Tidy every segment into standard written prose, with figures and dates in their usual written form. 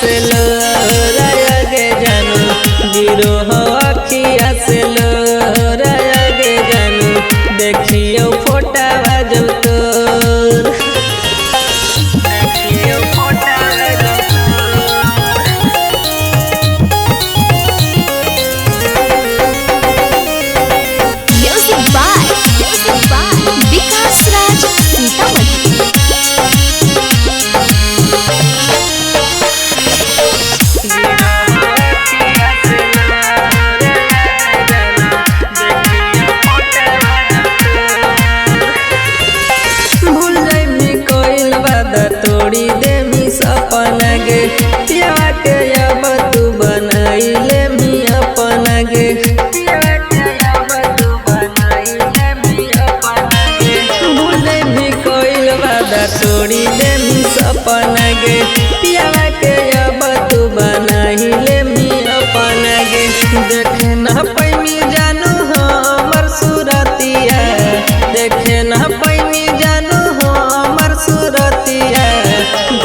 से लो गे जानू गिरो हो अखिया से लो गे जानू देखियो फोटा जब तोर देखियो फोटा म्यूजिक बाय विकास राज सीतामढ़ी। तोड़ी देमी सपना गे पिया के अब तू बनाइले मी अपना गे भूले भी कोइल वादा तोड़ी देमी सपना गे पिया के अब तू बनाइले मी अपना गे देखे न पैमी जानू हमर सूरतिया देखे न पैमी जानू हमर सूरतिया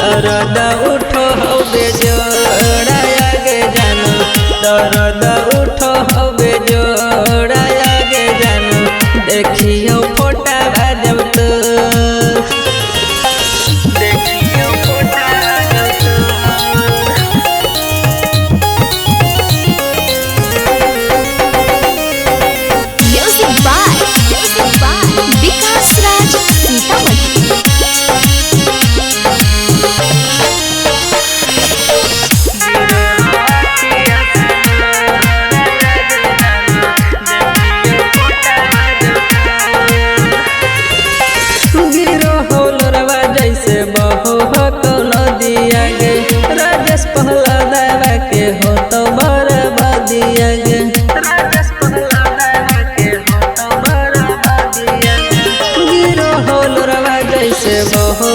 दर्द उठो हवे जोड़ा गे जानू दर्द उठो हवे जोड़ा गे जानू देखियो फोटा जब तो देखियो फोटा म्यूजिक बाय विकास राज सीतामढ़ी। जैसे बहो कौन दिया गे राजेश पहला दावा के हो तो बर्बादिया गे राजेश पहला दावा के हो तो बर्बादिया गिरो होल रवा जैसे बहो